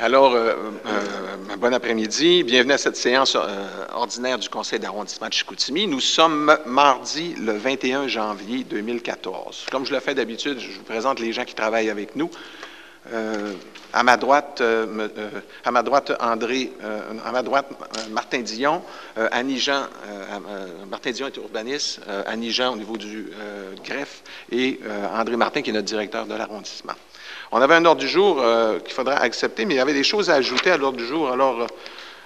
Bon après-midi. Bienvenue à cette séance ordinaire du Conseil d'arrondissement de Chicoutimi. Nous sommes mardi le 21 janvier 2014. Comme je le fais d'habitude, je vous présente les gens qui travaillent avec nous. À ma droite, Martin Dion, Annie Jean, Martin Dion est urbaniste, Annie Jean au niveau du greffe et André Martin qui est notre directeur de l'arrondissement. On avait un ordre du jour qu'il faudra accepter, mais il y avait des choses à ajouter à l'ordre du jour. Alors,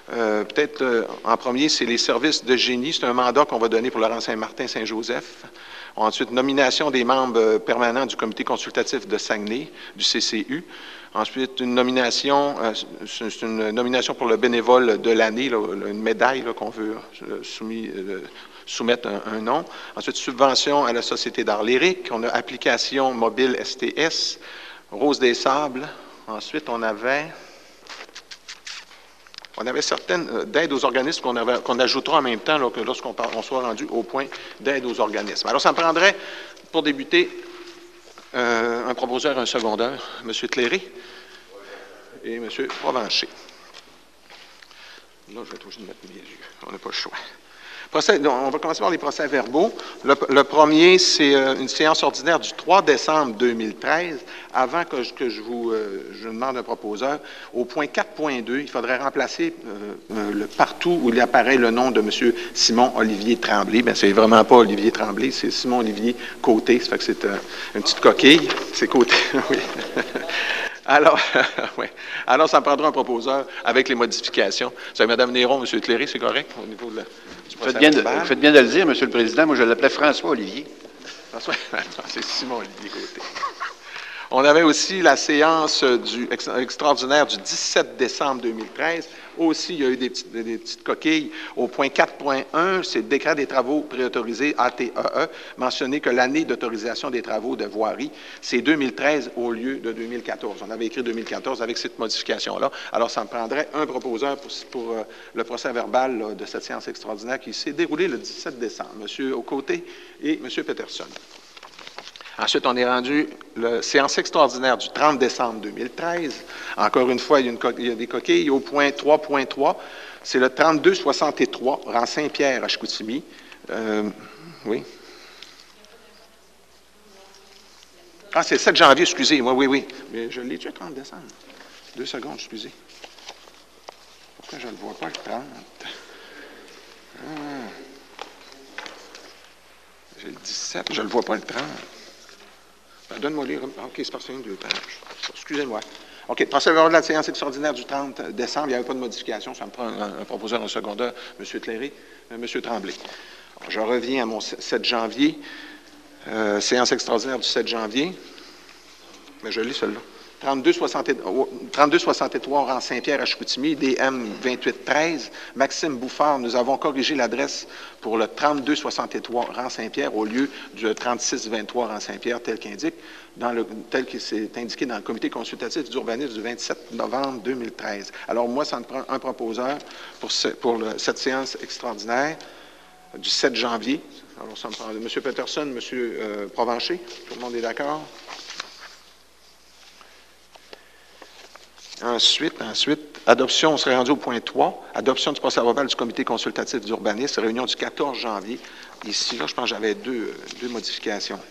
peut-être en premier, c'est les services de génie. C'est un mandat qu'on va donner pour Laurent-Saint-Martin-Saint-Joseph. Ensuite, nomination des membres permanents du comité consultatif de Saguenay, du CCU. Ensuite, une nomination pour le bénévole de l'année, une médaille qu'on veut soumettre un nom. Ensuite, subvention à la Société d'art lyrique. On a application mobile STS. Rose des Sables. Ensuite, on avait certaines d'aides aux organismes qu'on ajoutera en même temps lorsqu'on soit rendu au point d'aide aux organismes. Alors, ça me prendrait, pour débuter, un proposeur et un secondeur, M. Cléré et M. Provencher. Là, je vais être obligé de mettre mes yeux. On n'a pas le choix. On va commencer par les procès-verbaux. Le premier, c'est une séance ordinaire du 3 décembre 2013. Avant que je demande un proposeur, au point 4.2, il faudrait remplacer partout où il apparaît le nom de M. Simon-Olivier Tremblay. Bien, c'est vraiment pas Olivier Tremblay, c'est Simon-Olivier Côté. Ça fait que c'est une petite coquille. C'est Côté, oui. Alors, ça me prendra un proposeur avec les modifications. C'est Mme Néron, M. Cléré, c'est correct au niveau de vous faites bien de le dire, M. le Président. Moi, je l'appelais François-Olivier. François, c'est Simon-Olivier Côté. On avait aussi la séance extraordinaire du 17 décembre 2013. Aussi, il y a eu des petites coquilles. Au point 4.1, c'est le décret des travaux préautorisés, ATEE, mentionné que l'année d'autorisation des travaux de voirie, c'est 2013 au lieu de 2014. On avait écrit 2014 avec cette modification-là. Alors, ça me prendrait un proposeur pour le procès-verbal de cette séance extraordinaire qui s'est déroulée le 17 décembre. M. Aucoté et M. Peterson. Ensuite, on est rendu la séance extraordinaire du 30 décembre 2013. Encore une fois, il y a des coquilles. Au point 3.3, c'est le 3263, rang Saint-Pierre à Chicoutimi. Oui. Ah, c'est le 7 janvier, excusez. Oui. Mais je l'ai dit le 30 décembre. 2 secondes, excusez. Pourquoi je ne le vois pas, le 30? J'ai le 17, je ne le vois pas, le 30. Donne-moi les... OK, c'est parce qu'il y a 2 pages. Excusez-moi. OK, procès-verbal de la séance extraordinaire du 30 décembre, il n'y avait pas de modification. Ça me prend un proposeur, un secondeur, M. Cléré, M. Tremblay. Alors, je reviens à mon 7 janvier, séance extraordinaire du 7 janvier. Mais je lis celle-là. 3263, rang Saint-Pierre à Chicoutimi, DM 2813. Maxime Bouffard, nous avons corrigé l'adresse pour le 3263, rang Saint-Pierre, au lieu du 3623, rang Saint-Pierre, tel qu'indique, tel que c'est indiqué dans le comité consultatif d'urbanisme du 27 novembre 2013. Alors, moi, ça me prend un proposeur pour cette séance extraordinaire du 7 janvier. Alors, ça me prend M. Peterson, M. Provencher. Tout le monde est d'accord? Ensuite, adoption, on serait rendu au point 3, adoption du procès-verbal du comité consultatif d'urbanisme, réunion du 14 janvier. Ici, là, je pense que j'avais deux modifications.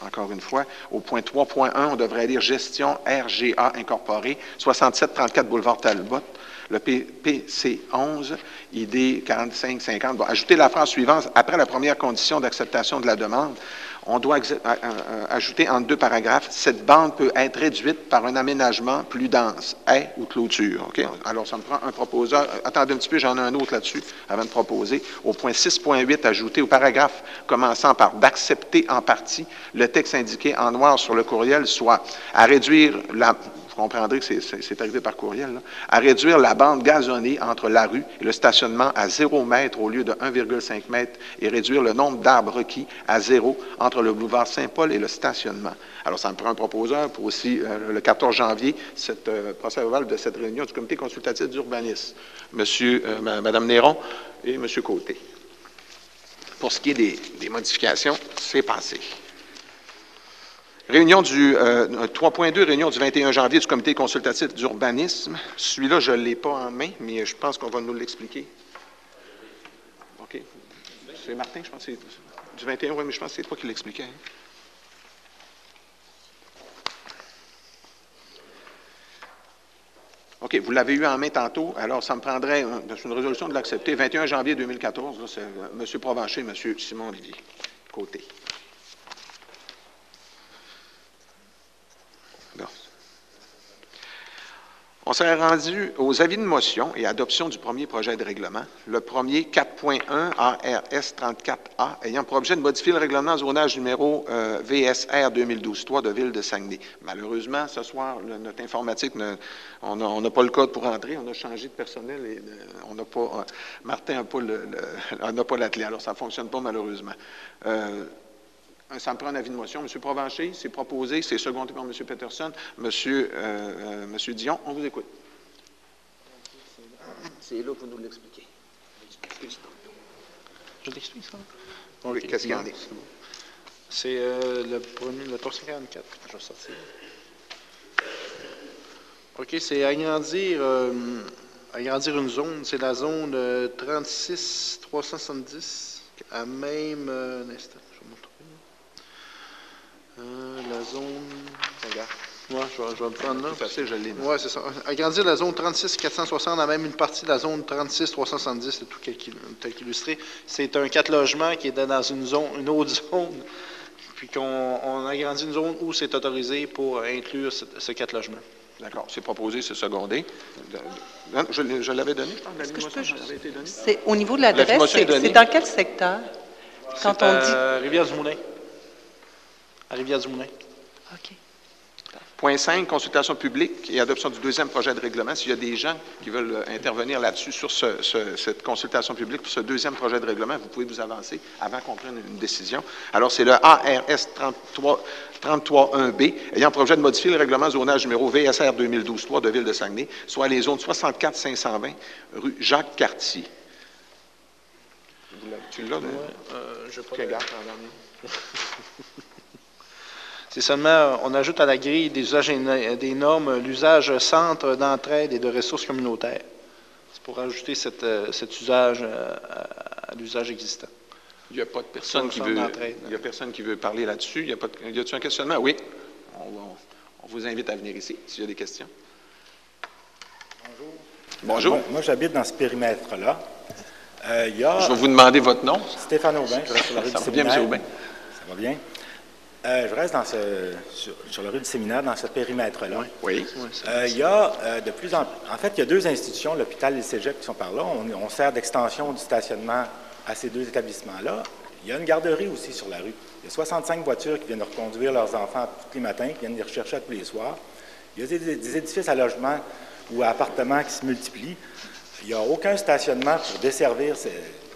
Encore une fois, au point 3.1, on devrait lire gestion RGA incorporée, 6734 boulevard Talbot, le PC 11, ID 4550. Bon, ajoutez la phrase suivante, après la première condition d'acceptation de la demande, on doit ajouter entre 2 paragraphes, cette bande peut être réduite par un aménagement plus dense, haie ou clôture. Okay? Alors, ça me prend un proposeur. Attendez un petit peu, j'en ai un autre là-dessus avant de proposer. Au point 6.8, ajouter au paragraphe commençant par d'accepter en partie le texte indiqué en noir sur le courriel, soit à réduire la... Vous comprendrez que c'est arrivé par courriel, là, à réduire la bande gazonnée entre la rue et le stationnement à 0 mètre au lieu de 1,5 mètre et réduire le nombre d'arbres requis à 0 entre le boulevard Saint-Paul et le stationnement. Alors, ça me prend un proposeur pour aussi, le 14 janvier, cette procès-verbal de cette réunion du comité consultatif d'urbanisme. Mme Néron et M. Côté. Pour ce qui est des modifications, c'est passé. Réunion du 3.2, réunion du 21 janvier du comité consultatif d'urbanisme. Celui-là, je ne l'ai pas en main, mais je pense qu'on va nous l'expliquer. OK. C'est Martin, je pense que c'est du 21, oui, mais je pense que c'est toi qui l'expliquais. Hein? OK, vous l'avez eu en main tantôt, alors ça me prendrait une résolution de l'accepter. 21 janvier 2014, là, c'est M. Provencher, M. Simon-Olivier. Côté. Bon. On s'est rendu aux avis de motion et adoption du premier projet de règlement. Le premier, 4.1 ARS 34A, ayant pour objet de modifier le règlement zonage numéro VSR 2012-3 de Ville de Saguenay. Malheureusement, ce soir, notre informatique, on n'a pas le code pour entrer, on a changé de personnel et on n'a pas, Martin n'a pas l'atelier, alors ça ne fonctionne pas malheureusement. Ça me prend un avis de motion. M. Provencher, c'est proposé, c'est secondé par M. Peterson. M. Dion, on vous écoute. C'est là que vous nous l'expliquez. Je l'explique, ça? Oui, okay. Qu'est-ce qu'il y en est? C'est le 344. Je vais sortir. OK, c'est agrandir une zone. C'est la zone 36-370 à même... un instant. La zone... Regarde. Oui, je vais le prendre là. C'est facile, je l'ai. Oui, c'est ça. Agrandir la zone 36-460 à même une partie de la zone 36-370, c'est tout tel qu'illustré. C'est un 4 logements qui est dans une autre zone, puis qu'on agrandit une zone où c'est autorisé pour inclure ce 4 logements. D'accord. C'est proposé, c'est secondé. Je l'avais donné, je pense. Est-ce que je peux avait été donnée? C'est au niveau de l'adresse, c'est dans quel secteur? Quand on dit... Rivière-du-Moulin. À Rivière-du-Moulin. OK. Point 5, consultation publique et adoption du deuxième projet de règlement. S'il y a des gens qui veulent intervenir là-dessus, sur cette consultation publique, pour ce deuxième projet de règlement, vous pouvez vous avancer avant qu'on prenne une décision. Alors, c'est le ARS 33.1B, ayant pour objet de modifier le règlement zonage numéro VSR 2012-3 de Ville de Saguenay, soit les zones 64-520, rue Jacques-Cartier. Tu l'as, oui, je ne sais pas. C'est seulement, on ajoute à la grille des usages et des normes l'usage centre d'entraide et de ressources communautaires. C'est pour ajouter cet usage à l'usage existant. Il n'y a pas de personne qui veut. Il y a personne qui veut parler là-dessus. Y a-t-il un questionnement? Oui. On vous invite à venir ici s'il y a des questions. Bonjour. Bonjour. Moi, j'habite dans ce périmètre-là. Je vais vous demander votre nom. Stéphane Aubin, je reste sur la rue du Séminaire. Ça va bien, M. Aubin? Ça va bien. Je reste sur la rue du Séminaire, dans ce périmètre-là. Oui. Il y a de plus en fait, il y a deux institutions, l'hôpital et le cégep, qui sont par là. On sert d'extension du stationnement à ces deux établissements-là. Il y a une garderie aussi sur la rue. Il y a 65 voitures qui viennent reconduire leurs enfants tous les matins, qui viennent les rechercher tous les soirs. Il y a des édifices à logement ou à appartements qui se multiplient. Il n'y a aucun stationnement pour desservir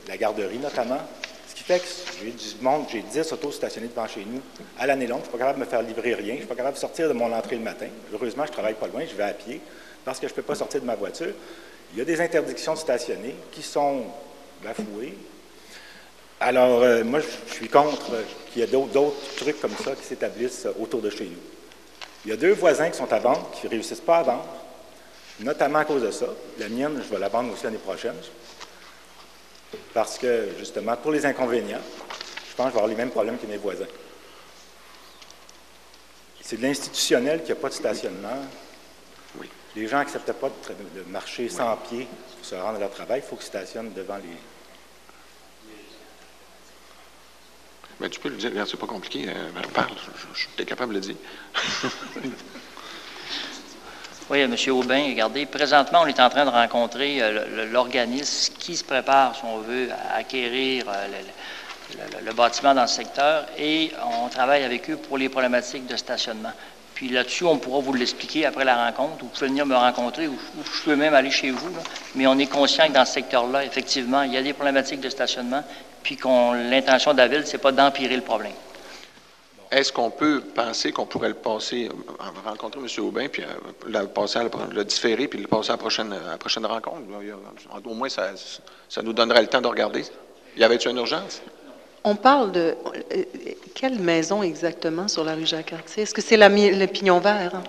la garderie, notamment. Ce qui fait que j'ai du monde, j'ai 10 autos stationnés devant chez nous à l'année longue. Je ne suis pas capable de me faire livrer rien. Je ne suis pas capable de sortir de mon entrée le matin. Heureusement, je ne travaille pas loin, je vais à pied parce que je ne peux pas sortir de ma voiture. Il y a des interdictions de stationner qui sont bafouées. Alors, moi, je suis contre qu'il y ait d'autres trucs comme ça qui s'établissent autour de chez nous. Il y a deux voisins qui sont à vendre, qui ne réussissent pas à vendre, notamment à cause de ça. La mienne, je vais la vendre aussi l'année prochaine. Parce que, justement, pour les inconvénients, je pense que je vais avoir les mêmes problèmes que mes voisins. C'est de l'institutionnel qu'il n'y a pas de stationnement. Oui. Les gens n'acceptent pas de marcher sans pied pour se rendre à leur travail. Il faut qu'ils stationnent devant les... Bien, tu peux le dire, regarde, c'est pas compliqué. Parle, je suis capable de le dire. Oui, M. Aubin, regardez, présentement, on est en train de rencontrer l'organisme qui se prépare, si on veut, à acquérir le bâtiment dans le secteur et on travaille avec eux pour les problématiques de stationnement. Puis là-dessus, on pourra vous l'expliquer après la rencontre. Vous pouvez venir me rencontrer ou je peux même aller chez vous. Là. Mais on est conscient que dans ce secteur-là, effectivement, il y a des problématiques de stationnement puis l'intention de la Ville, c'est pas d'empirer le problème. Est-ce qu'on peut penser qu'on pourrait le passer, rencontrer M. Aubin, puis le différer, puis le passer à la prochaine rencontre? Au moins, ça nous donnerait le temps de regarder. Y avait-il une urgence? On parle de quelle maison exactement sur la rue Jacques-Cartier? Est-ce que c'est le Pignon Vert? Hein?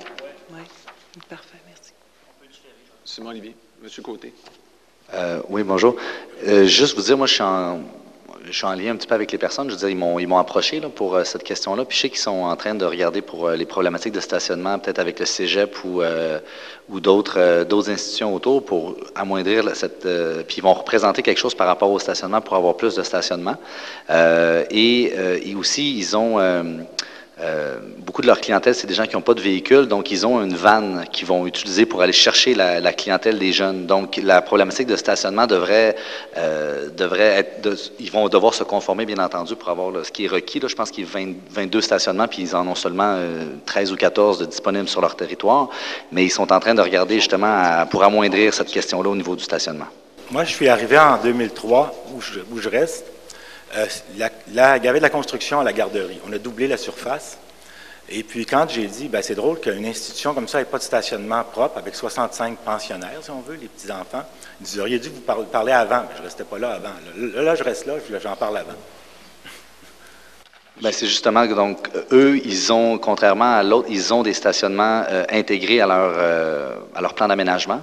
Oui, parfait, merci. Simon Olivier. Monsieur Côté. Oui, bonjour. Juste vous dire, moi, je suis en lien un petit peu avec les personnes. Je veux dire, ils m'ont approché là, pour cette question-là. Puis je sais qu'ils sont en train de regarder pour les problématiques de stationnement, peut-être avec le cégep ou d'autres institutions autour pour amoindrir puis ils vont représenter quelque chose par rapport au stationnement pour avoir plus de stationnement. Et aussi, ils ont beaucoup de leur clientèle, c'est des gens qui n'ont pas de véhicule, donc ils ont une vanne qu'ils vont utiliser pour aller chercher la clientèle des jeunes. Donc la problématique de stationnement devrait être, ils vont devoir se conformer, bien entendu, pour avoir là, ce qui est requis. Là, je pense qu'il y a 22 stationnements, puis ils en ont seulement 13 ou 14 de disponibles sur leur territoire, mais ils sont en train de regarder justement pour amoindrir cette question-là au niveau du stationnement. Moi, je suis arrivé en 2003, où je reste. Il y avait de la construction à la garderie. On a doublé la surface. Et puis, quand j'ai dit, c'est drôle qu'une institution comme ça n'ait pas de stationnement propre, avec 65 pensionnaires, si on veut, les petits-enfants, vous auriez dû vous parler avant. Mais je ne restais pas là avant. Là, je reste là, j'en parle avant. C'est justement, donc, eux, ils ont, contrairement à l'autre, ils ont des stationnements intégrés à leur plan d'aménagement.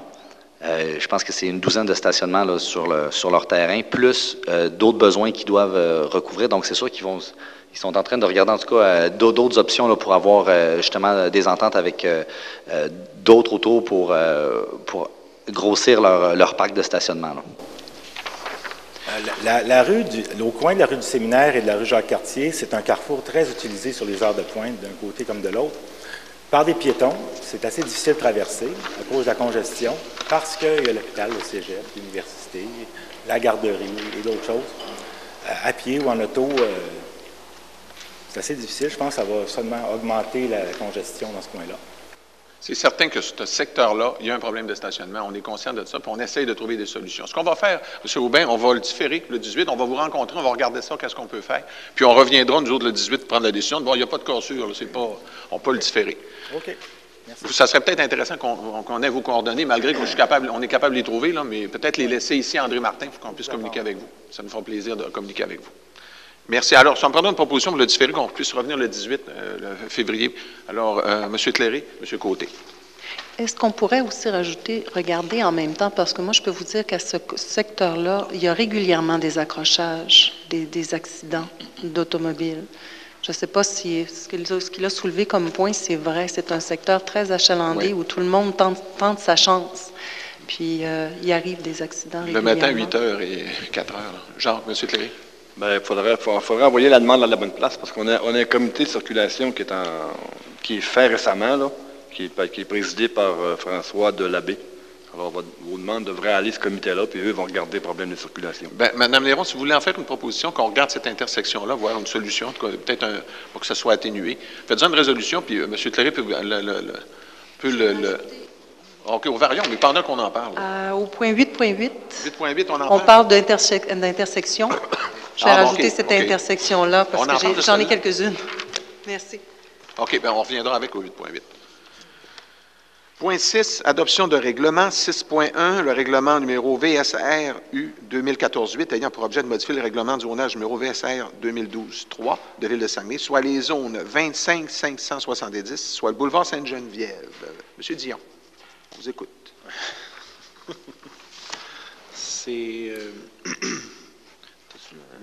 Je pense que c'est une douzaine de stationnements là, sur leur terrain, plus d'autres besoins qu'ils doivent recouvrir. Donc, c'est sûr qu'ils sont en train de regarder, en tout cas, d'autres options là, pour avoir justement des ententes avec d'autres autour pour grossir leur parc de stationnement. Là. Au coin de la rue du Séminaire et de la rue Jacques-Cartier, c'est un carrefour très utilisé sur les heures de pointe, d'un côté comme de l'autre. Par des piétons, c'est assez difficile de traverser à cause de la congestion, parce qu'il y a l'hôpital, le cégep, l'université, la garderie et d'autres choses. À pied ou en auto, c'est assez difficile. Je pense que ça va seulement augmenter la congestion dans ce coin-là. C'est certain que ce secteur-là, il y a un problème de stationnement. On est conscient de ça, puis on essaye de trouver des solutions. Ce qu'on va faire, M. Aubin, on va le différer le 18, on va vous rencontrer, on va regarder ça, qu'est-ce qu'on peut faire. Puis on reviendra, nous autres, le 18, pour prendre la décision. Bon, il n'y a pas de cassure, on peut le différer. OK. Merci. Ça serait peut-être intéressant qu'on ait vos coordonnées, malgré qu'on est capable de les trouver, là, mais peut-être les laisser ici à André Martin pour qu'on puisse communiquer avec vous. Ça nous fera plaisir de communiquer avec vous. Merci. Alors, si on me prend une proposition pour le différer, qu'on puisse revenir le 18 février. Alors, M. Cléré, M. Côté. Est-ce qu'on pourrait aussi regarder en même temps, parce que moi, je peux vous dire qu'à ce secteur-là, il y a régulièrement des accrochages, des accidents d'automobiles. Je ne sais pas si ce qu'il a soulevé comme point, c'est vrai. C'est un secteur très achalandé où tout le monde tente sa chance. Puis, il arrive des accidents régulièrement. Le matin, 8h et 4h. Jacques, M. Cléré. Il faudrait envoyer la demande à la bonne place, parce qu'on a un comité de circulation qui est fait récemment, là, qui est présidé par François Delabé. Alors, vos demandes devraient aller à ce comité-là, puis eux vont regarder les problèmes de circulation. Mme Léron, si vous voulez en faire une proposition, qu'on regarde cette intersection-là, voir une solution, peut-être pour que ça soit atténué, faites-en une résolution, puis M. Cléré peut OK, au variant, mais pendant qu'on en parle. Au point 8.8, 8.8, on parle d'intersection. Je vais rajouter cette intersection-là, parce que j'en ai quelques-unes. Merci. OK, on reviendra avec au 8.8. Point 6, adoption de règlement. 6.1, le règlement numéro VSR-U 2014-8 ayant pour objet de modifier le règlement du zonage numéro VSR 2012-3 de Ville de Saguenay, soit les zones 25-570, soit le boulevard Sainte-Geneviève. Monsieur Dion, on vous écoute. C'est...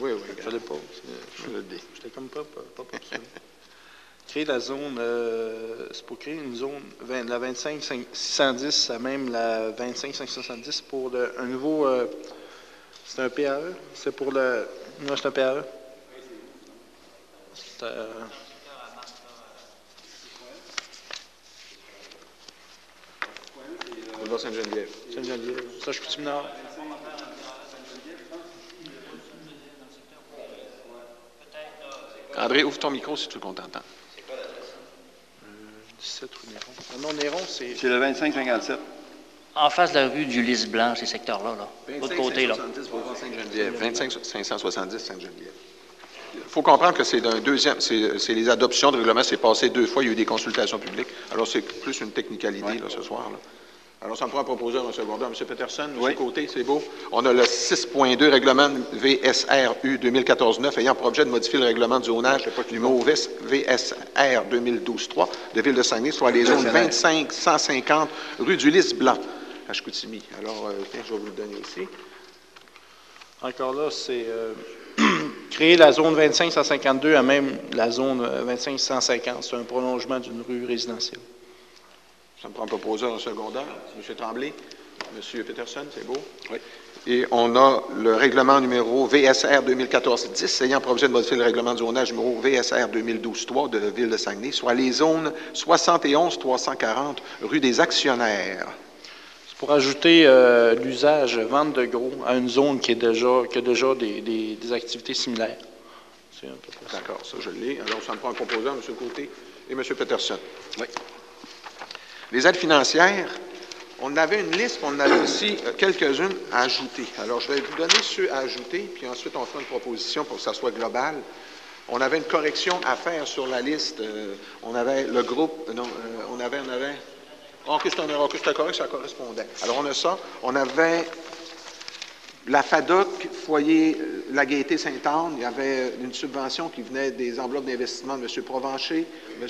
Oui, je l'ai pas. J'étais comme pas pour ça. Créer la zone, c'est pour créer une zone, la 25-610 à même la 25-570 pour un nouveau, c'est un PAE? C'est pour le, non, c'est un PAE? C'est Sainte-Geneviève. Sainte-Geneviève. Ça, je suis nord. André, ouvre ton micro si tu veux qu'on t'entende. 17 rue Néron. Non, Néron, c'est... C'est le 25-57. En face de la rue du Lys Blanc, ces secteurs-là, là. L'autre côté, là. 25-570 Sainte-Geneviève. Il faut comprendre que c'est d'un deuxième, c'est les adoptions de règlement, c'est passé 2 fois, il y a eu des consultations publiques. Alors, c'est plus une technicalité, là, ce soir, là. Alors, ça me prend un proposeur, M. Gordon. M. Peterson, M. Côté, c'est beau. On a le 6.2, règlement VSRU 2014-9, ayant pour objet de modifier le règlement de zonage numéro VSR 2012-3 de Ville de Saguenay, soit les zones 25-150 rue du Lys-Blanc, à Chicoutimi. Alors, tiens, je vais vous le donner ici. Encore là, c'est créer la zone 25-152 à même la zone 25-150. C'est un prolongement d'une rue résidentielle. Ça me prend un proposeur, un secondaire. M. Tremblay, M. Peterson, c'est beau? Oui. Et on a le règlement numéro VSR 2014-10, ayant pour objet de modifier le règlement de zonage numéro VSR 2012-3 de la Ville de Saguenay, soit les zones 71-340 rue des Actionnaires. C'est pour ajouter l'usage vente de gros à une zone qui a déjà des activités similaires. D'accord, ça je l'ai. Alors, ça me prend un proposeur, M. Côté et M. Peterson. Oui. Les aides financières, on avait une liste, on en avait aussi quelques-unes à ajouter. Alors, je vais vous donner ceux à ajouter, puis ensuite, on fera une proposition pour que ça soit global. On avait une correction à faire sur la liste. On avait le groupe... Non, on avait... Oh, que c'était une erreur, que c'était correct, ça correspondait. Alors, on a ça. On avait la FADOC, foyer La Gaîté Sainte-Anne. Il y avait une subvention qui venait des enveloppes d'investissement de M. Provencher, M.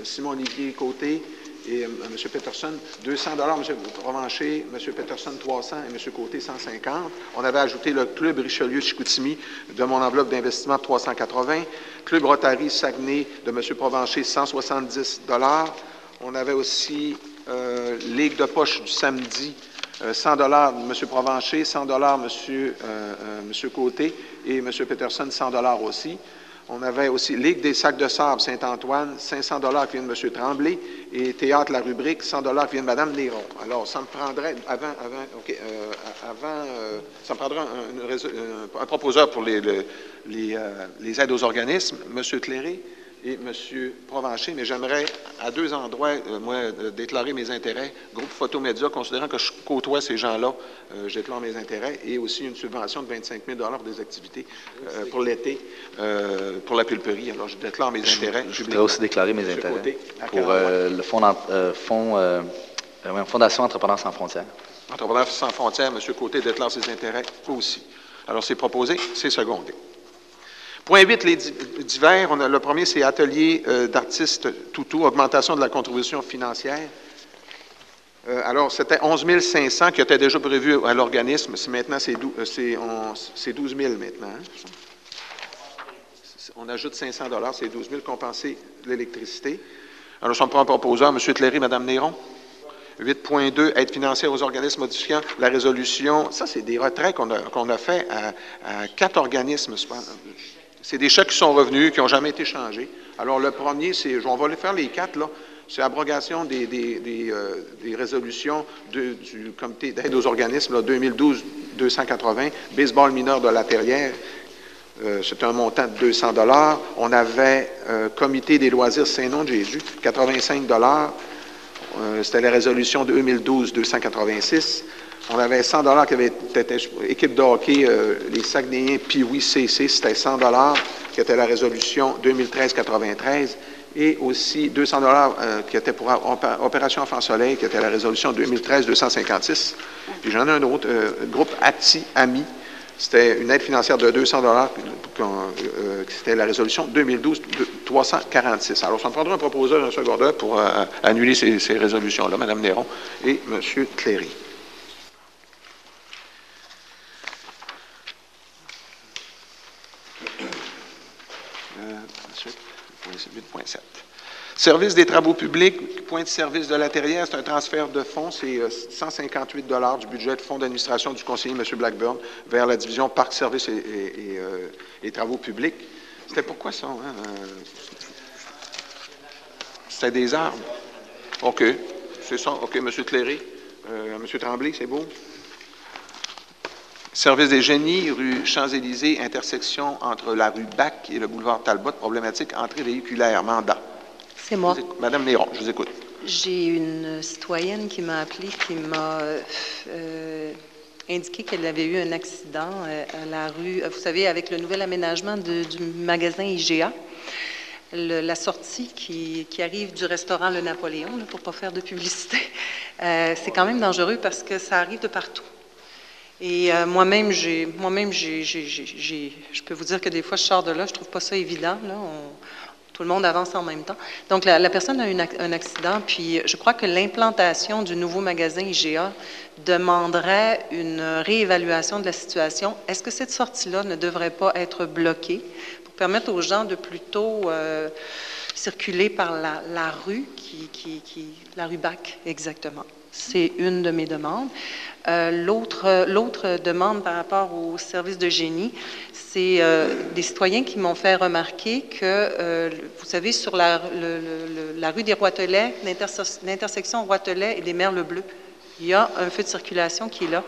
Simon-Olivier Côté, et M. Peterson, 200 M. Provencher, M. Peterson, 300 et M. Côté, 150. On avait ajouté le Club Richelieu-Chicoutimi de mon enveloppe d'investissement de 380. Club Rotary Saguenay de M. Provencher, 170 On avait aussi Ligue de poche du samedi, 100 de M. Provencher, 100 M. Côté et M. Peterson, 100 aussi. On avait aussi Ligue des sacs de sable Saint-Antoine, 500 qui viennent de M. Tremblay, et Théâtre La Rubrique, 100 qui viennent de Mme Néron. Alors, ça me prendrait, ça me prendrait un proposeur pour les aides aux organismes, M. Cléré et M. Provencher, mais j'aimerais à deux endroits, déclarer mes intérêts. Groupe Photomédia, considérant que je côtoie ces gens-là, je déclare mes intérêts, et aussi une subvention de 25 000 pour des activités pour l'été, pour la pulperie. Alors, je déclare mes intérêts. Je voudrais aussi déclarer mes intérêts pour le Fondation Entrepreneurs sans frontières. Entrepreneurs sans frontières, M. Côté déclare ses intérêts aussi. Alors, c'est proposé, c'est secondé. Point 8, les divers. Le premier, c'est Atelier d'artistes Toutou, augmentation de la contribution financière. Alors, c'était 11 500 qui était déjà prévu à l'organisme. Maintenant, c'est 12 000 maintenant. Hein? On ajoute 500 c'est 12 000 compenser l'électricité. Alors, ça me prend un proposeur, M. Cléry, Mme Néron. 8.2, aide financière aux organismes modifiant la résolution. Ça, c'est des retraits qu'on a fait à 4 organismes. C'est des chèques qui sont revenus, qui n'ont jamais été changés. Alors, le premier, on va les faire les 4, là. C'est abrogation des résolutions du comité d'aide aux organismes, 2012-280, baseball mineur de la Terrière. C'est un montant de 200 $. On avait comité des loisirs Saint-Nom-de-Jésus, 85 $. C'était la résolution 2012-286. On avait 100 $ qui avait été équipe de hockey, les Saguenayens Pee-Wee CC, c'était 100 $, qui était la résolution 2013-93. Et aussi 200 $ qui était pour Opération Enfant Soleil, qui était la résolution 2013-256. Puis j'en ai un autre, groupe ATI-AMI. C'était une aide financière de 200 $, c'était la résolution 2012-346. Alors, ça me prendra un proposeur, un secondaire pour annuler ces résolutions-là, Mme Néron et M. Cléry. Ensuite, 8.7. Service des travaux publics, point de service de la Terrière, c'est un transfert de fonds, c'est 158 $ du budget de fonds d'administration du conseiller M. Blackburn vers la division Parcs, services et travaux publics. C'était pourquoi ça? Hein? C'était des arbres. OK. C'est ça. OK, M. Cléry. M. Tremblay, c'est beau. Service des génies, rue Champs-Élysées, intersection entre la rue Bac et le boulevard Talbot, problématique entrée véhiculaire, mandat. C'est moi. Madame Néron, je vous écoute. J'ai une citoyenne qui m'a appelé, qui m'a indiqué qu'elle avait eu un accident à la rue, vous savez, avec le nouvel aménagement du magasin IGA. la sortie qui arrive du restaurant Le Napoléon, pour ne pas faire de publicité, c'est quand même dangereux parce que ça arrive de partout. Et moi-même, je peux vous dire que des fois, je sors de là, je trouve pas ça évident. Là, tout le monde avance en même temps. Donc, la personne a eu un accident, puis je crois que l'implantation du nouveau magasin IGA demanderait une réévaluation de la situation. Est-ce que cette sortie-là ne devrait pas être bloquée pour permettre aux gens de plutôt circuler par la rue, la rue Bac, exactement? C'est une de mes demandes. L'autre demande par rapport au service de génie, c'est des citoyens qui m'ont fait remarquer que, vous savez, sur la rue des Roitelets, l'intersection Roitelet et des Merles-Bleus, il y a un feu de circulation qui est là.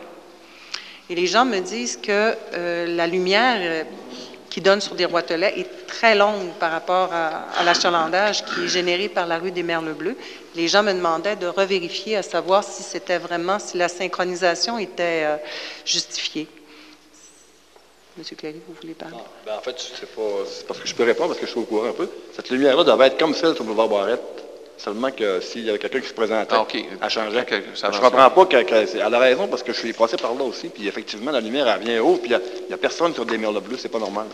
Et les gens me disent que la lumière qui donne sur des Roitelets est très longue par rapport à l'achalandage qui est généré par la rue des Merles-Bleus. Les gens me demandaient de revérifier à savoir si c'était vraiment, si la synchronisation était justifiée. Monsieur Cléry, vous voulez parler? En fait, c'est parce que je peux répondre, parce que je suis au courant un peu. Cette lumière-là devait être comme celle sur le boulevard Barrette. Seulement que s'il y avait quelqu'un qui se présentait, elle changeait. Je ne comprends pas qu'elle a raison, parce que je suis passé par là aussi, puis effectivement, la lumière, elle vient haut, puis il n'y a personne sur des Merles-Bleus, c'est pas normal.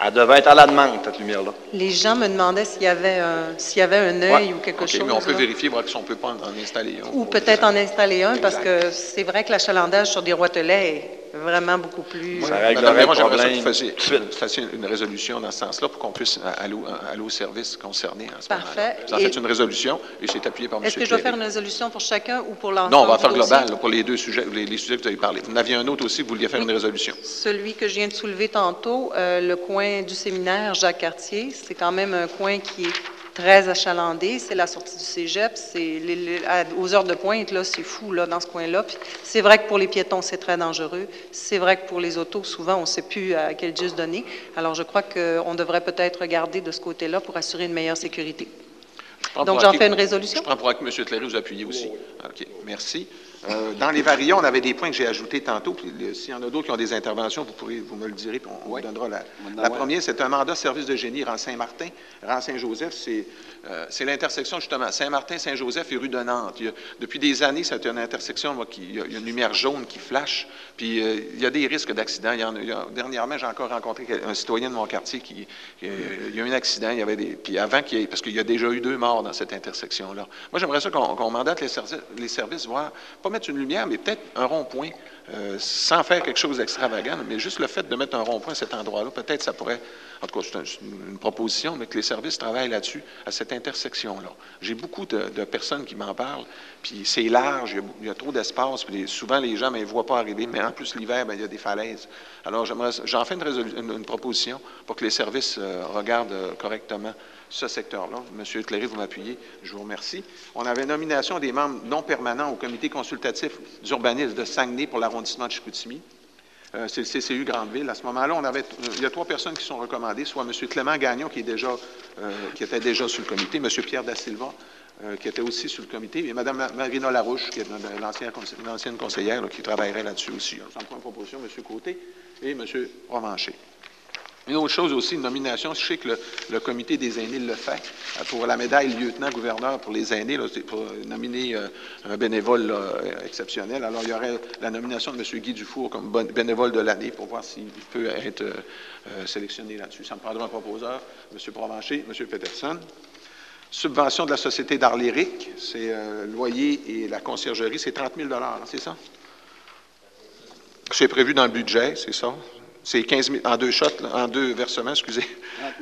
Elle devait être à la demande, cette lumière-là. Les gens me demandaient s'il y avait un œil ou quelque chose. Mais on peut vérifier, voir si on ne peut pas en installer un. Ou peut-être en installer un, parce que c'est vrai que l'achalandage sur des Roitelets est vraiment beaucoup plus... Ça réglerait le problème. J'aimerais ça que vous fassiez une résolution dans ce sens-là pour qu'on puisse aller au service concerné en ce moment. Parfait. Vous en faites une résolution et c'est appuyé par M. Est-ce que je dois faire une résolution pour chacun ou pour l'ensemble? Non, on va faire global là, pour les deux sujets, les sujets que vous avez parlé. Vous en aviez un autre aussi, vous vouliez faire une résolution. Celui que je viens de soulever tantôt, le coin du séminaire Jacques-Cartier, c'est quand même un coin qui est très achalandé. C'est la sortie du cégep. Aux heures de pointe, là, c'est fou là, dans ce coin-là. C'est vrai que pour les piétons, c'est très dangereux. C'est vrai que pour les autos, souvent, on ne sait plus à quel juste donner. Alors, je crois qu'on devrait peut-être regarder de ce côté-là pour assurer une meilleure sécurité. Donc, j'en fais une résolution? Je prends pour acquis, M. Cléry, vous appuyez aussi. OK, merci. Dans les variants, on avait des points que j'ai ajoutés tantôt. S'il y en a d'autres qui ont des interventions, vous me le direz, puis on vous donnera la première. C'est un mandat service de génie rang Saint-Martin, rang Saint-Joseph. C'est l'intersection, justement, Saint-Martin, Saint-Joseph et rue de Nantes. Depuis des années, c'est une intersection, il y a une lumière jaune qui flash, puis il y a des risques d'accident. Dernièrement, j'ai encore rencontré un citoyen de mon quartier il y a eu un accident, il y avait puis avant, parce qu'il y a déjà eu 2 morts dans cette intersection-là. Moi, j'aimerais ça qu'on mandate les services, voir, pas mettre une lumière, mais peut-être un rond-point, sans faire quelque chose d'extravagant, mais juste le fait de mettre un rond-point à cet endroit-là, peut-être ça pourrait, en tout cas, c'est une proposition, mais que les services travaillent là-dessus, à cette intersection-là. J'ai beaucoup de personnes qui m'en parlent, puis c'est large, il y a trop d'espace, puis souvent les gens ne me voient pas arriver, mais en plus l'hiver, il y a des falaises. Alors j'en fais une proposition pour que les services regardent correctement ce secteur-là. Monsieur Cléry, vous m'appuyez, je vous remercie. On avait nomination des membres non permanents au comité consultatif d'urbanisme de Saguenay pour l'arrondissement de Chicoutimi. C'est le CCU Grandeville. À ce moment-là, il y a 3 personnes qui sont recommandées, soit M. Clément Gagnon, qui était déjà sur le comité, M. Pierre Da Silva, qui était aussi sur le comité, et Mme Marina Larouche, qui est l'ancienne conseillère, qui travaillerait là-dessus aussi. Sans point de proposition, M. Côté et M. Provencher. Une autre chose aussi, une nomination, je sais que le comité des aînés le fait, pour la médaille lieutenant-gouverneur pour les aînés, là, pour nominer un bénévole exceptionnel. Alors, il y aurait la nomination de M. Guy Dufour comme bénévole de l'année pour voir s'il peut être sélectionné là-dessus. Ça me prendra un proposeur, M. Provencher, M. Peterson. Subvention de la Société d'art lyrique, c'est loyer et la conciergerie, c'est 30 000 c'est ça? C'est prévu dans le budget, c'est ça? C'est 15 000, en 2 shots, en 2 versements, excusez.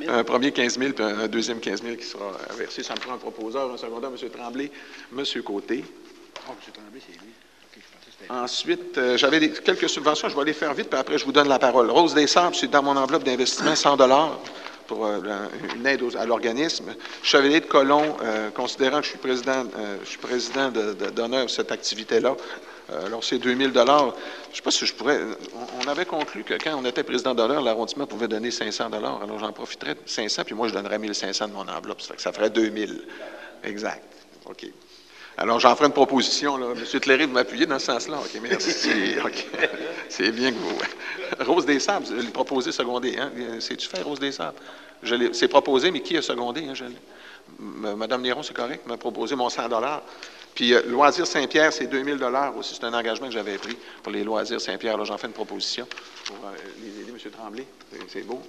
Un premier 15 000, puis un deuxième 15 000 qui sera versé. Ça me prend un proposeur, un secondaire, M. Tremblay, M. Côté. Oh, M. Tremblay, c'est lui. Okay, ensuite, j'avais quelques subventions, je vais les faire vite, puis après, je vous donne la parole. Rose des Sables, c'est dans mon enveloppe d'investissement, 100 pour une aide à l'organisme. Chevalier de Colomb, considérant que je suis président d'honneur de cette activité-là, alors, c'est 2 000 $. Je ne sais pas si je pourrais... On avait conclu que quand on était président d'honneur, l'arrondissement pouvait donner 500 $. Alors, j'en profiterais de 500, puis moi, je donnerais 1 500 de mon enveloppe. Ça ferait 2 000. Exact. OK. Alors, j'en ferai une proposition, là. M. Tléry, vous m'appuyez dans ce sens-là. OK, merci. OK. C'est bien que vous... Rose des Sables, je l'ai proposé secondé. Hein? C'est-tu fait, Rose des Sables? C'est proposé, mais qui a secondé? Hein? Mme Néron, c'est correct, m'a proposé mon 100 $. Puis, Loisirs Saint-Pierre, c'est 2 000 $ aussi. C'est un engagement que j'avais pris pour les Loisirs Saint-Pierre. Là, j'en fais une proposition pour les aider, M. Tremblay. C'est beau.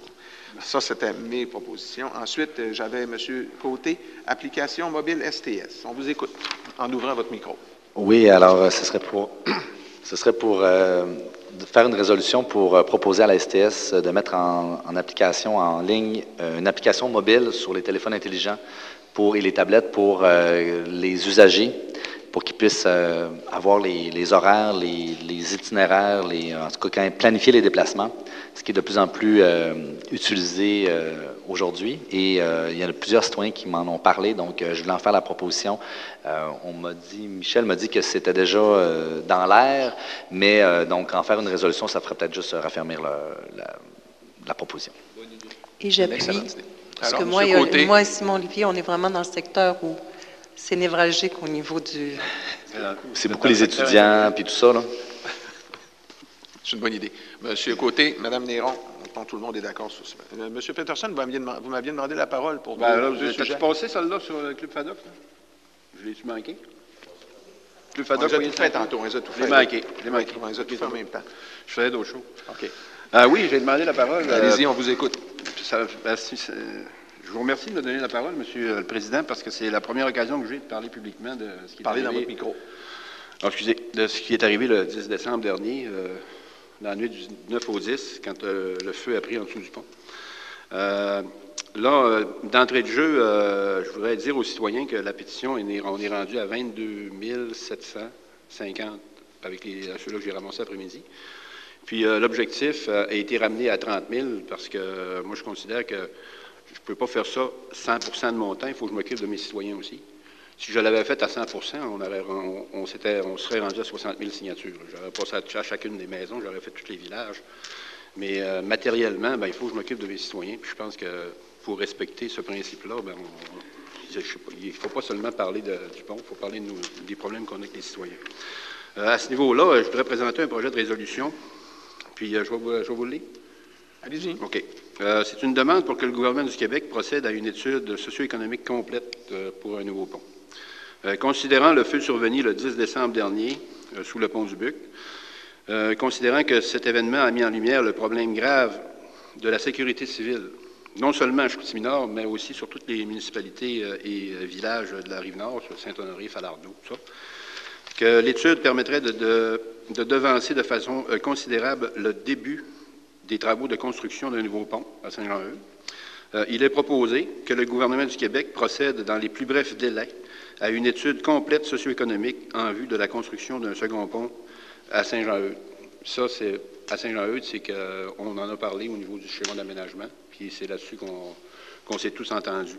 Ça, c'était mes propositions. Ensuite, j'avais M. Côté, application mobile STS. On vous écoute en ouvrant votre micro. Oui, alors, ce serait pour faire une résolution pour proposer à la STS de mettre en application en ligne une application mobile sur les téléphones intelligents et les tablettes pour les usagers, pour qu'ils puissent avoir les horaires, les itinéraires, en tout cas, planifier les déplacements, ce qui est de plus en plus utilisé aujourd'hui. Et il y en a plusieurs citoyens qui m'en ont parlé, donc je voulais en faire la proposition. Michel m'a dit que c'était déjà dans l'air, mais donc en faire une résolution, ça ferait peut-être juste raffermir la proposition. Et j'appuie, parce que moi et Simon Olivier, on est vraiment dans le secteur où c'est névralgique au niveau du... C'est beaucoup les étudiants, puis tout ça, là. C'est une bonne idée. Monsieur Côté, Mme Néron, tout le monde est d'accord sur ça. Monsieur Peterson, vous m'aviez demandé la parole pour deux sujets. T'as-tu passé celle-là sur le Club FADOC? Je l'ai-tu manqué? Club FADOC, on les a tout fait tantôt. On les a tout fait. Je l'ai manqué. On les a tout fait en même temps. Je faisais d'autres choses. OK. Oui, j'ai demandé la parole. Allez-y, on vous écoute. Je vous remercie de me donner la parole, Monsieur le Président, parce que c'est la première occasion que j'ai de parler publiquement de ce qui est arrivé. Parlez dans votre micro. De ce qui est arrivé le 10 décembre dernier, dans la nuit du 9 au 10, quand le feu a pris en dessous du pont. D'entrée de jeu, je voudrais dire aux citoyens que la pétition, on est rendu à 22 750 avec ceux-là que j'ai ramassés après-midi. Puis l'objectif a été ramené à 30 000 parce que moi, je considère que je ne peux pas faire ça 100% de mon temps. Il faut que je m'occupe de mes citoyens aussi. Si je l'avais fait à 100%, on serait rendu à 60 000 signatures. J'aurais passé à chacune des maisons, j'aurais fait tous les villages. Mais matériellement, il faut que je m'occupe de mes citoyens. Puis je pense que pour respecter ce principe-là, il ne faut pas seulement parler du pont, il faut parler des problèmes qu'on a avec les citoyens. À ce niveau-là, je voudrais présenter un projet de résolution. Puis je vais vous le lire. Allez-y. OK. C'est une demande pour que le gouvernement du Québec procède à une étude socio-économique complète pour un nouveau pont. Considérant le feu survenu le 10 décembre dernier sous le pont du Buc, considérant que cet événement a mis en lumière le problème grave de la sécurité civile, non seulement à Chicoutimi-Nord, mais aussi sur toutes les municipalités et villages de la Rive-Nord, sur Saint-Honoré, Falardeau, tout ça, que l'étude permettrait de devancer de façon considérable le début des travaux de construction d'un nouveau pont à Saint-Jean-Eudes. Il est proposé que le gouvernement du Québec procède dans les plus brefs délais à une étude complète socio-économique en vue de la construction d'un second pont à Saint-Jean-Eudes. Ça, à Saint-Jean-Eudes, c'est qu'on en a parlé au niveau du schéma d'aménagement, puis c'est là-dessus qu'on s'est tous entendus.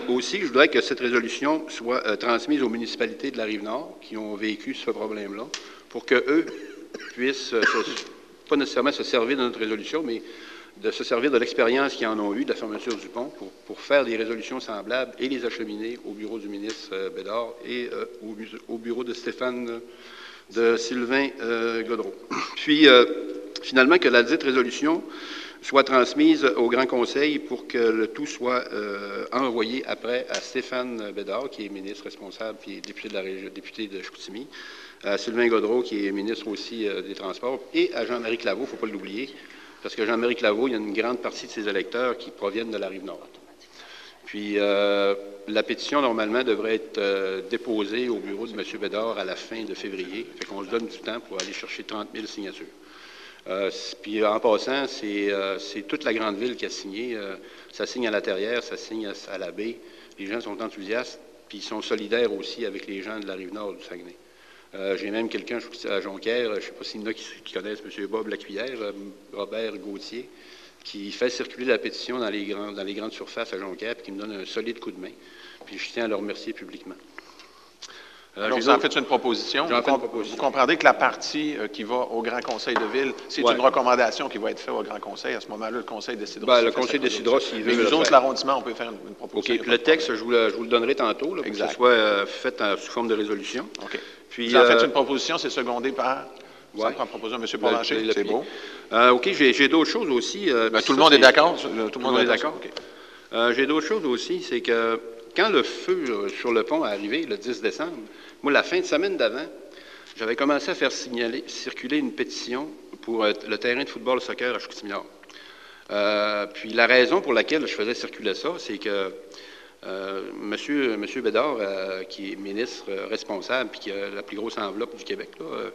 Aussi, je voudrais que cette résolution soit transmise aux municipalités de la Rive-Nord qui ont vécu ce problème-là, pour qu'eux puissent, pas nécessairement se servir de notre résolution, mais de se servir de l'expérience qu'ils en ont eue de la fermeture du pont pour faire des résolutions semblables et les acheminer au bureau du ministre Bédard et au bureau de Sylvain Gaudreault. Puis, finalement, que la dite résolution soit transmise au Grand Conseil pour que le tout soit envoyé après à Stéphane Bédard, qui est ministre responsable puis député de Chicoutimi, à Sylvain Gaudreault, qui est ministre aussi des Transports, et à Jean-Marie Claveau, il ne faut pas l'oublier, parce que Jean-Marie Claveau, il y a une grande partie de ses électeurs qui proviennent de la Rive-Nord. Puis, la pétition, normalement, devrait être déposée au bureau de M. Bédard à la fin de février. Fait qu'on se donne du temps pour aller chercher 30 000 signatures. Puis, en passant, c'est toute la grande ville qui a signé. Ça signe à la Terrière, ça signe à la baie. Les gens sont enthousiastes, puis ils sont solidaires aussi avec les gens de la Rive-Nord du Saguenay. J'ai même quelqu'un à Jonquière, je ne sais pas s'il y en a qui connaissent M. Bob Lacuillère, Robert Gauthier, qui fait circuler la pétition dans les grandes surfaces à Jonquière, puis qui me donne un solide coup de main. Puis je tiens à le remercier publiquement. Alors, vous en faites une proposition. J'en fais une proposition. Vous comprendrez que la partie qui va au Grand Conseil de Ville, c'est une recommandation qui va être faite au Grand Conseil. À ce moment-là, le Conseil décidera. Le Conseil décidera s'il veut. Mais nous autres, l'arrondissement, on peut faire une proposition. OK. Puis le texte, je vous le donnerai tantôt, là, pour que ce soit fait sous forme de résolution. OK. Puis, vous en faites une proposition, c'est secondé par... Oui. Ça prend proposition. M. Provencher, c'est beau. OK. J'ai d'autres choses aussi. Tout le monde est d'accord? Tout le monde est d'accord? OK. J'ai d'autres choses aussi. C'est que quand le feu sur le pont est arrivé, le 10 décembre, moi, la fin de semaine d'avant, j'avais commencé à faire circuler une pétition pour le terrain de football soccer à Chicoutimi-Nord. Puis la raison pour laquelle je faisais circuler ça, c'est que M. Bédard, qui est ministre responsable et qui a la plus grosse enveloppe du Québec, là,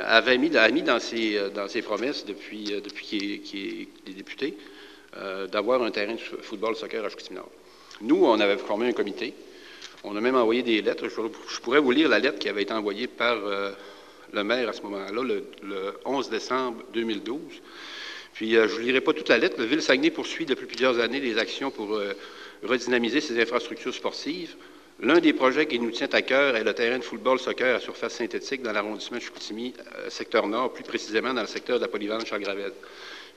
avait mis dans ses promesses depuis qu'il est député d'avoir un terrain de football soccer à Chicoutimi-Nord. Nous, on avait formé un comité. On a même envoyé des lettres. Je pourrais vous lire la lettre qui avait été envoyée par le maire à ce moment-là, le 11 décembre 2012. Puis, je ne vous lirai pas toute la lettre. Le Ville-Saguenay poursuit depuis plusieurs années des actions pour redynamiser ses infrastructures sportives. L'un des projets qui nous tient à cœur est le terrain de football soccer à surface synthétique dans l'arrondissement de Chicoutimi, secteur nord, plus précisément dans le secteur de la polyvalente Charles-Gravel.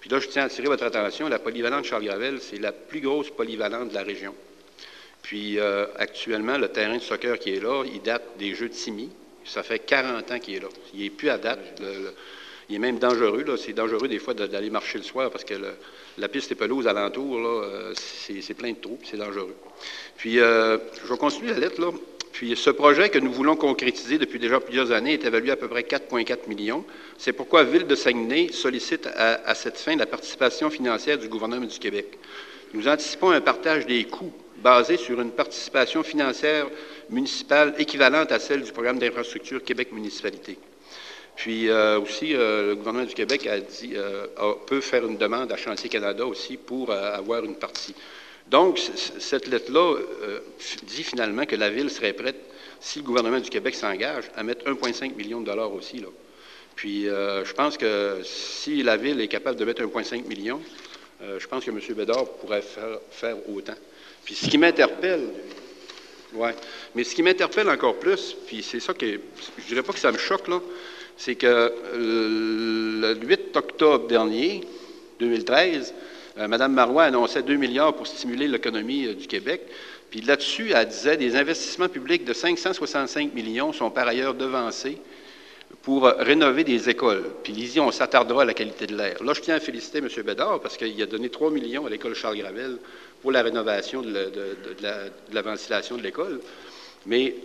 Puis là, je tiens à attirer votre attention, la polyvalente Charles-Gravel, c'est la plus grosse polyvalente de la région. Puis, actuellement, le terrain de soccer qui est là, il date des Jeux de Simi. Ça fait 40 ans qu'il est là. Il n'est plus à date. Il est même dangereux. C'est dangereux des fois d'aller marcher le soir parce que la piste est pelouse alentour. C'est plein de trous, c'est dangereux. Puis, je vais continuer la lettre. Là. Puis, ce projet que nous voulons concrétiser depuis déjà plusieurs années est évalué à peu près 4,4 millions. C'est pourquoi Ville de Saguenay sollicite à cette fin la participation financière du gouvernement du Québec. Nous anticipons un partage des coûts basé sur une participation financière municipale équivalente à celle du programme d'infrastructure Québec Municipalité. Puis aussi, le gouvernement du Québec peut faire une demande à Chantier Canada aussi pour avoir une partie. Donc, cette lettre-là dit finalement que la Ville serait prête, si le gouvernement du Québec s'engage, à mettre 1,5 million de dollars aussi. Là. Puis, je pense que si la Ville est capable de mettre 1,5 million, je pense que M. Bédard pourrait faire autant. Puis ce qui m'interpelle, mais ce qui m'interpelle encore plus, puis c'est ça que, je dirais pas que ça me choque, là, c'est que le 8 octobre dernier, 2013, Mme Marois annonçait 2 milliards pour stimuler l'économie du Québec. Puis là-dessus, elle disait des investissements publics de 565 millions sont par ailleurs devancés pour rénover des écoles. Puis ici, on s'attardera à la qualité de l'air. Là, je tiens à féliciter M. Bédard parce qu'il a donné 3 millions à l'école Charles-Gravel pour la rénovation de la ventilation de l'école. Mais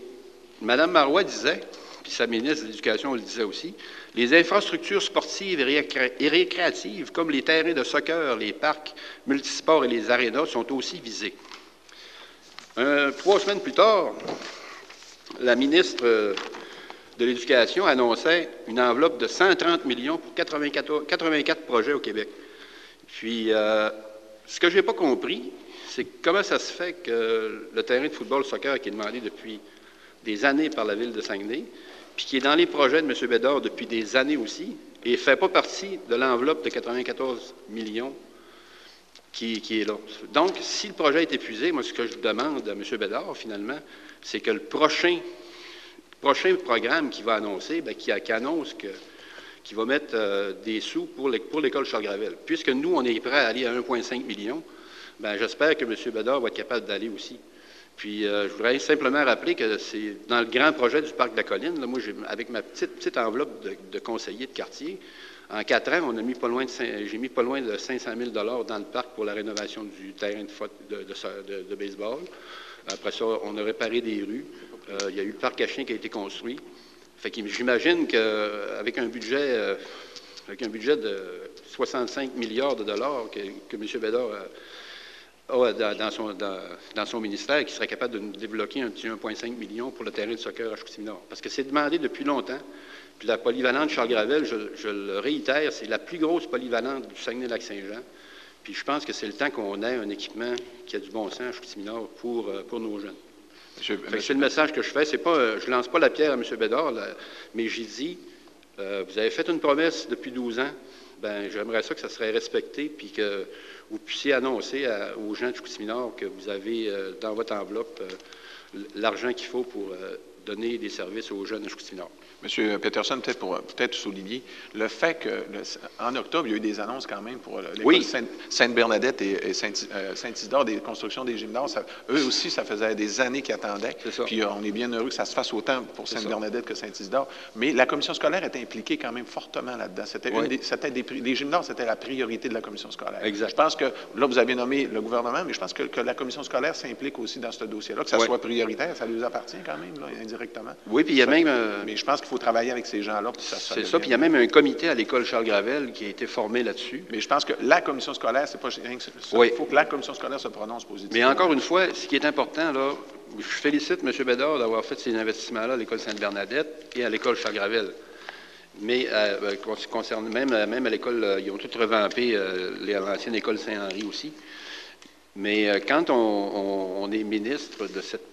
Mme Marois disait, puis sa ministre de l'Éducation le disait aussi, les infrastructures sportives et récréatives, comme les terrains de soccer, les parcs multisports et les arénas, sont aussi visés. 3 semaines plus tard, la ministre de l'Éducation annonçait une enveloppe de 130 millions pour 84 projets au Québec. Puis, ce que je n'ai pas compris, c'est comment ça se fait que le terrain de football soccer qui est demandé depuis des années par la Ville de Saguenay, puis qui est dans les projets de M. Bédard depuis des années aussi, et ne fait pas partie de l'enveloppe de 94 millions qui est là. Donc, si le projet est épuisé, moi, ce que je demande à M. Bédard, finalement, c'est que le prochain programme qu'il va annoncer, qui annonce qu'il va mettre des sous pour l'école Charles-Gravel. Puisque nous, on est prêt à aller à 1,5 million, j'espère que M. Bédard va être capable d'aller aussi. Puis, je voudrais simplement rappeler que c'est dans le grand projet du Parc de la Colline, là, moi, avec ma petite enveloppe de conseiller de quartier, en 4 ans, j'ai mis pas loin de 500 000 $ dans le parc pour la rénovation du terrain de baseball. Après ça, on a réparé des rues. Il y a eu le parc à chiens qui a été construit. Fait que j'imagine qu'avec un budget de 65 milliards de dollars que M. Bédard a dans son ministère, qui serait capable de nous débloquer un petit 1,5 million pour le terrain de soccer à Chicoutimi-Nord. Parce que c'est demandé depuis longtemps. Puis la polyvalente Charles-Gravel, je le réitère, c'est la plus grosse polyvalente du Saguenay-Lac-Saint-Jean. Puis je pense que c'est le temps qu'on ait un équipement qui a du bon sens à Chicoutimi-Nord pour nos jeunes. C'est le message que je fais. C'est pas, je lance pas la pierre à M. Bédard, mais j'ai dit, vous avez fait une promesse depuis 12 ans, j'aimerais ça que ça serait respecté, puis que vous puissiez annoncer aux gens de Chicoutimi-Nord que vous avez dans votre enveloppe l'argent qu'il faut pour donner des services aux jeunes à Chicoutimi-Nord. M. Peterson, peut-être souligner le fait qu'en octobre, il y a eu des annonces quand même pour l'école Oui. Sainte-Bernadette et Saint-Isidore, des constructions des gymnases. Eux aussi, ça faisait des années qu'ils attendaient. C'est ça. Puis on est bien heureux que ça se fasse autant pour Sainte-Bernadette que Saint-Isidore. Mais la commission scolaire était impliquée quand même fortement là-dedans. Les gymnases, c'était la priorité de la commission scolaire. Exact. Je pense que, là, vous avez nommé le gouvernement, mais je pense que la commission scolaire s'implique aussi dans ce dossier-là, que ça soit prioritaire, ça lui appartient quand même, là, indirectement. Oui, puis il y a même... Mais je pense qu'il faut travailler avec ces gens-là pour que ça se fasse. C'est ça, puis il y a même un comité à l'école Charles-Gravel qui a été formé là-dessus. Mais je pense que la commission scolaire, c'est pas rien que ça. Oui. Il faut que la commission scolaire se prononce positivement. Mais encore une fois, ce qui est important, là, je félicite M. Bédard d'avoir fait ces investissements-là à l'école Sainte-Bernadette et à l'école Charles-Gravel. Mais concernant même à l'école, ils ont tout revampé l'ancienne école Saint-Henri aussi. Mais quand on est ministre de cette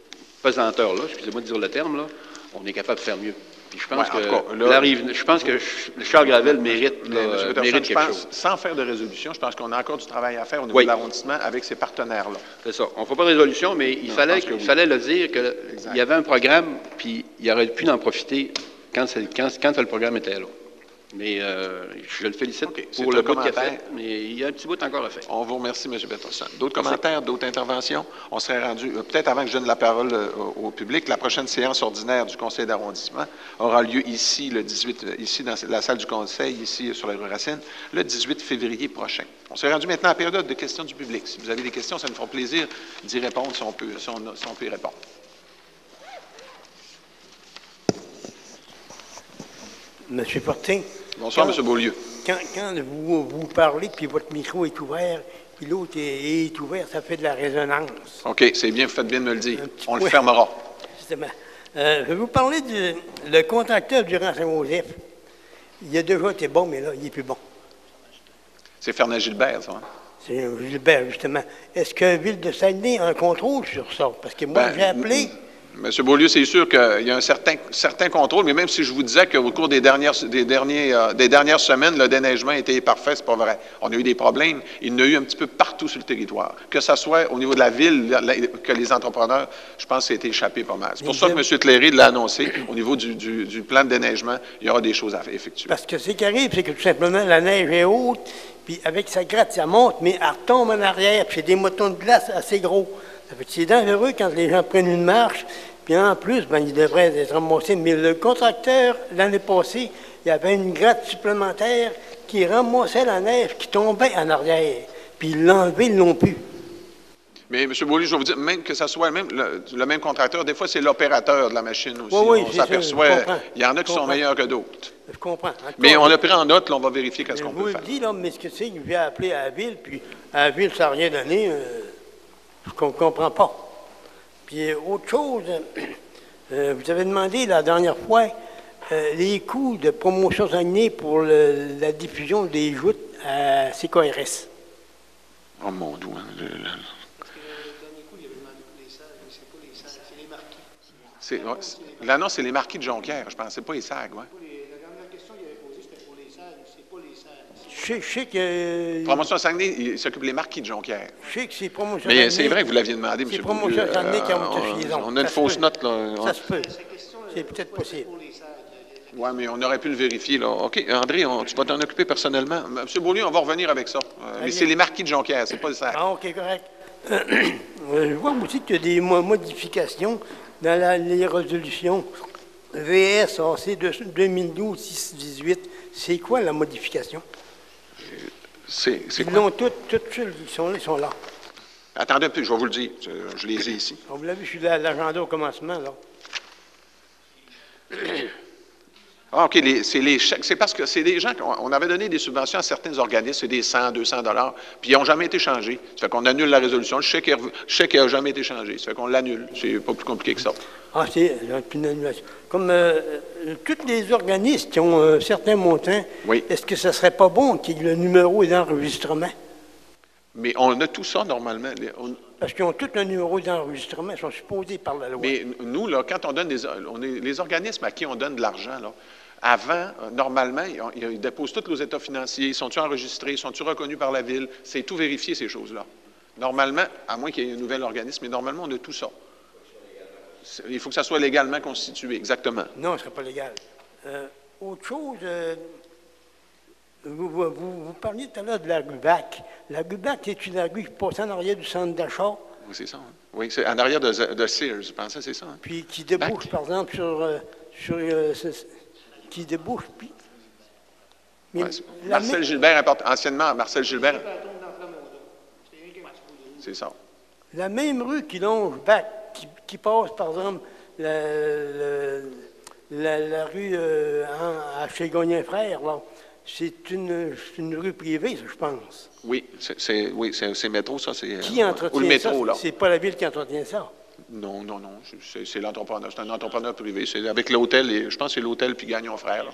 pesanteur-là, excusez-moi de dire le terme, là, on est capable de faire mieux. Puis je pense je pense que Charles Gravel mérite quelque chose. Sans faire de résolution, je pense qu'on a encore du travail à faire au niveau de l'arrondissement avec ces partenaires-là. C'est ça. On ne fait pas de résolution, mais il fallait le dire qu'il y avait un programme, puis il aurait pu en profiter quand le programme était là. Mais je le félicite pour le bout qu'il a fait, mais il y a un petit bout encore à faire. On vous remercie, M. Peterson. D'autres commentaires, d'autres interventions? On serait rendu, peut-être avant que je donne la parole au public, la prochaine séance ordinaire du conseil d'arrondissement aura lieu ici, le 18, ici dans la salle du conseil, ici sur la rue Racine, le 18 février prochain. On serait rendu maintenant à la période de questions du public. Si vous avez des questions, ça nous fera plaisir d'y répondre si on peut y répondre. Monsieur Fortin. Bonsoir, M. Beaulieu. Quand vous parlez, puis votre micro est ouvert, puis l'autre est ouvert, ça fait de la résonance. OK, c'est bien, vous faites bien de me le dire. On le fermera. Justement. Je vais vous parler le contracteur Durand Saint-Joseph. Il a déjà été bon, mais là, il n'est plus bon. C'est Fernand Gilbert, ça. Hein? C'est Gilbert, justement. Est-ce que Ville de Saguenay a un contrôle sur ça? Parce que moi, j'ai appelé... M. Beaulieu, c'est sûr qu'il y a un certain contrôle, mais même si je vous disais qu'au cours des dernières semaines, le déneigement était parfait, c'est pas vrai. On a eu des problèmes. Il y en a eu un petit peu partout sur le territoire. Que ce soit au niveau de la ville, que les entrepreneurs, je pense que ça a été échappé pas mal. C'est pour ça que M. Tléry l'a annoncé. Au niveau du plan de déneigement, il y aura des choses à effectuer. Parce que ce qui arrive, c'est que tout simplement, la neige est haute, puis avec sa gratte, ça monte, mais elle retombe en arrière, puis c'est des motons de glace assez gros. Ça fait que c'est dangereux quand les gens prennent une marche. Puis en plus, ils devraient être ramassés. Mais le contracteur, l'année passée, il y avait une gratte supplémentaire qui ramassait la neige qui tombait en arrière. Puis ils l'ont enlevé, ils l'ont pu. Mais M. Beaulieu, je vais vous dire, même que ce soit le même contracteur, des fois, c'est l'opérateur de la machine aussi. Oui, on s'aperçoit, il y en a qui sont meilleurs que d'autres. Je comprends. Mais on a pris en note, là, on va vérifier qu'est-ce qu'on peut faire. Je vous le dis, là, mais ce que c'est, il vient appeler à la ville, puis à la ville, ça n'a rien donné. Je ne comprends pas. Puis autre chose, vous avez demandé la dernière fois les coûts de promotion Saguenay pour la diffusion des joutes à CKRS. Oh mon Dieu. Parce que le dernier coup, il avait demandé pour les salles, mais c'est pas les salles, c'est les marquis. Là, non, c'est les marquis de Jonquière, je pense, c'est pas les SAG, oui. La dernière question qu'il avait posée, c'était pour les salles, c'est pas les salles. Je sais que... Promotion Saguenay, il s'occupe des marquis de Jonquière. Je sais que c'est Promotion Mais Saguenay. c'est vrai que vous l'aviez demandé, M. Beaulieu. C'est Promotion Saguenay qui a monté chez on a une fausse note, là. Ça se peut. C'est peut-être possible. Oui, mais on aurait pu le vérifier, là. OK, André, tu vas t'en occuper personnellement. M. Beaulieu, on va revenir avec ça. Mais c'est les marquis de Jonquière, c'est pas le SAG. Ah, OK, correct. Je vois aussi qu'il y a des modifications dans les résolutions VSAC 2012-618. C'est quoi la modification? C'est Ils quoi? l'ont toutes, ils sont là. Attendez un peu, je vais vous le dire. Je les ai ici. On vous l'a vu, je suis à l'agenda au commencement, là. Ah, OK, c'est les chèques. C'est parce que c'est des gens on avait donné des subventions à certains organismes, c'est des 100, 200 $, puis ils n'ont jamais été changés. Ça fait qu'on annule la résolution. Le chèque n'a jamais été changé. Ça fait qu'on l'annule. C'est pas plus compliqué que ça. Ah, c'est une annulation. Comme tous les organismes qui ont un certain montant, oui. Est-ce que ça ne serait pas bon qu'il y ait le numéro d'enregistrement? Mais on a tout ça, normalement. Parce qu'ils ont tout le numéro d'enregistrement, ils sont supposés par la loi. Mais nous, là, quand on donne les organismes à qui on donne de l'argent, là, avant, normalement, ils déposent tous nos états financiers. Sont-ils enregistrés? Sont-ils reconnus par la Ville? C'est tout vérifier, ces choses-là. Normalement, à moins qu'il y ait un nouvel organisme, mais normalement, on a tout ça. Il faut que ça soit légalement constitué, exactement. Non, ce ne serait pas légal. Autre chose, vous parliez tout à l'heure de la rue Bac. La rue Bac, c'est une rue qui passe en arrière du centre d'achat. Oui, c'est ça. Hein. Oui, c'est en arrière de Sears, je pensais, c'est ça. Hein? Puis qui débouche, par exemple, qui débouche, puis... Ouais, Marcel Gilbert, anciennement Marcel Gilbert. C'est ça. La même rue qui longe Bac, qui passe, par exemple, la rue à chez Gagnon-Frères, là, c'est une rue privée, ça, je pense. Oui, c'est métro, ça. Qui entretient ou le métro, ça? là. C'est pas la ville qui entretient ça. Non. C'est l'entrepreneur. C'est un entrepreneur privé. C'est avec l'hôtel, je pense que c'est l'hôtel puis Gagnon-Frères.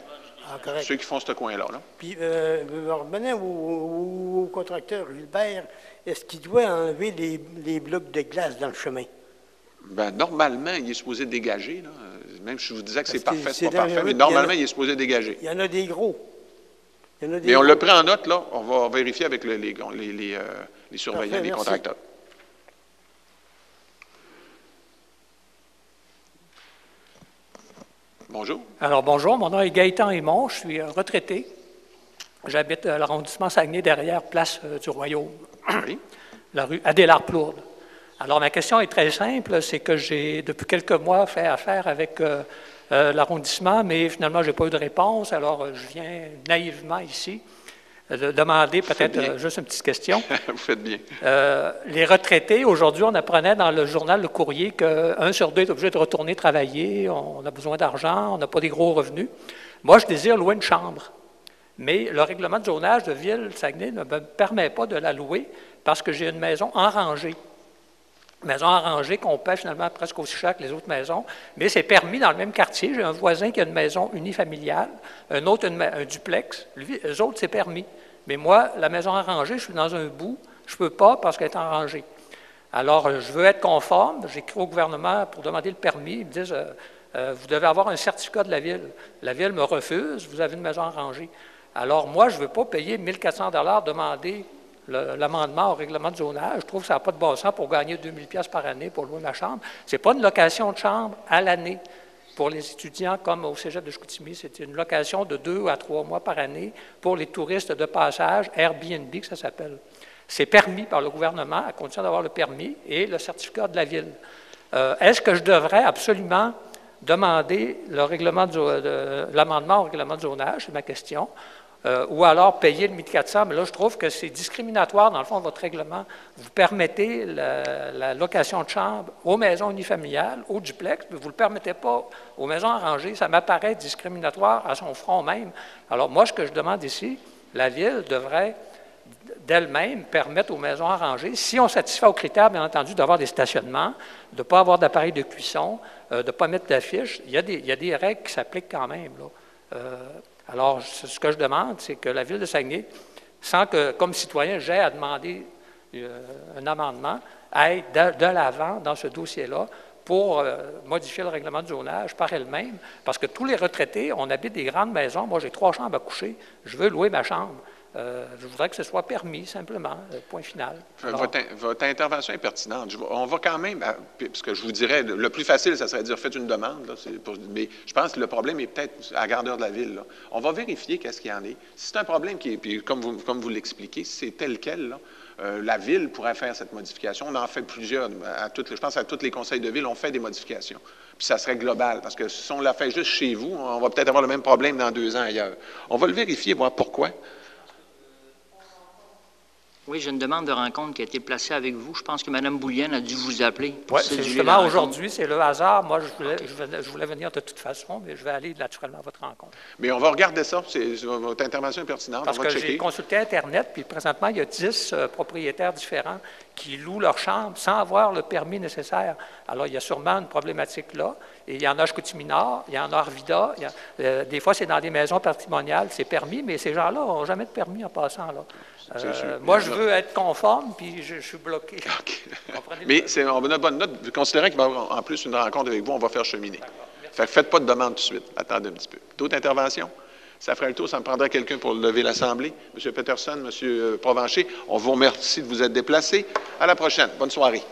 Ah, correct. Ceux qui font ce coin-là. Là. Puis, revenons au contracteur Gilbert, est-ce qu'il doit enlever les blocs de glace dans le chemin? Bien, normalement, il est supposé dégager. Là. Même si je vous disais que c'est parfait, c'est pas parfait, mais il normalement, il est supposé dégager. Il y en a des gros. Mais on le prend en note, là. On va vérifier avec les surveillants, Parfait, les contracteurs. Bonjour. Alors, bonjour. Mon nom est Gaëtan Aymon. Je suis retraité. J'habite à l'arrondissement Saguenay, derrière Place du Royaume, Oui. la rue Adélard-Plourde. Alors, ma question est très simple. C'est que j'ai, depuis quelques mois, fait affaire avec l'arrondissement, mais finalement, je n'ai pas eu de réponse. Alors, je viens naïvement ici de demander peut-être juste une petite question. Vous faites bien. Les retraités, aujourd'hui, on apprenait dans le journal Le Courrier qu'un sur deux est obligé de retourner travailler, on a besoin d'argent, on n'a pas des gros revenus. Moi, je désire louer une chambre, mais le règlement de zonage de Ville-Saguenay ne me permet pas de la louer parce que j'ai une maison enrangée. Maison arrangée qu'on paie finalement presque aussi cher que les autres maisons, mais c'est permis dans le même quartier. J'ai un voisin qui a une maison unifamiliale, un autre un duplex. Eux autres, c'est permis. Mais moi, la maison arrangée, je suis dans un bout, je ne peux pas parce qu'elle est enrangée. Alors, je veux être conforme. J'écris au gouvernement pour demander le permis. Ils me disent, vous devez avoir un certificat de la Ville. La Ville me refuse, vous avez une maison arrangée. Alors, moi, je ne veux pas payer 1 400 $ demander l'amendement au règlement de zonage. Je trouve que ça n'a pas de bon sens pour gagner 2 000 $ par année pour louer ma chambre. Ce n'est pas une location de chambre à l'année pour les étudiants comme au cégep de Chicoutimi. C'est une location de 2 à 3 mois par année pour les touristes de passage, Airbnb que ça s'appelle. C'est permis par le gouvernement à condition d'avoir le permis et le certificat de la Ville. Est-ce que je devrais absolument demander l'amendement au règlement de zonage? C'est ma question. Ou alors payer le 1 400 $, mais là, je trouve que c'est discriminatoire, dans le fond, votre règlement. Vous permettez la location de chambre aux maisons unifamiliales, aux duplex, mais vous ne le permettez pas aux maisons arrangées. Ça m'apparaît discriminatoire à son front même. Alors, moi, ce que je demande ici, la Ville devrait d'elle-même permettre aux maisons arrangées, si on satisfait aux critères, bien entendu, d'avoir des stationnements, de ne pas avoir d'appareil de cuisson, de ne pas mettre d'affiches. Il y a des règles qui s'appliquent quand même, là. Alors, ce que je demande, c'est que la Ville de Saguenay, sans que, comme citoyen, j'aie à demander un amendement, aille de l'avant dans ce dossier-là pour modifier le règlement de zonage par elle-même, parce que tous les retraités, on habite des grandes maisons. Moi, j'ai 3 chambres à coucher. Je veux louer ma chambre. Je voudrais que ce soit permis, simplement, point final. Alors, votre intervention est pertinente. On va quand même, parce que je vous dirais, le plus facile, ça serait de dire, faites une demande, là, mais je pense que le problème est peut-être à la grandeur de la ville. Là. On va vérifier qu'est-ce qu'il y en est. Si c'est un problème qui est, puis comme vous l'expliquez, si c'est tel quel, là, la Ville pourrait faire cette modification. On en fait plusieurs. Je pense à tous les conseils de ville, on fait des modifications. Puis ça serait global, parce que si on la fait juste chez vous, on va peut-être avoir le même problème dans 2 ans ailleurs. On va le vérifier, voir pourquoi. Oui, j'ai une demande de rencontre qui a été placée avec vous. Je pense que Mme Boulienne a dû vous appeler. Oui, c'est justement aujourd'hui, c'est le hasard. Moi, je voulais venir de toute façon, mais je vais aller naturellement à votre rencontre. Mais on va regarder ça. Votre intervention est pertinente. Parce que j'ai consulté Internet, puis présentement, il y a 10 propriétaires différents qui louent leur chambre sans avoir le permis nécessaire. Alors, il y a sûrement une problématique là. Et il y en a à Chicoutimi-Nord, il y en a à Arvida. Des fois, c'est dans des maisons patrimoniales, c'est permis, mais ces gens-là n'ont jamais de permis en passant, là. Moi, je veux être conforme, puis je suis bloqué. Okay. Mais on a une bonne note. Considérant qu'il va y avoir en plus une rencontre avec vous, on va faire cheminer. Fait que faites pas de demande tout de suite. Attendez un petit peu. D'autres interventions? Ça ferait le tour. Ça me prendrait quelqu'un pour lever l'Assemblée. M. Peterson, M. Provencher, on vous remercie de vous être déplacés. À la prochaine. Bonne soirée.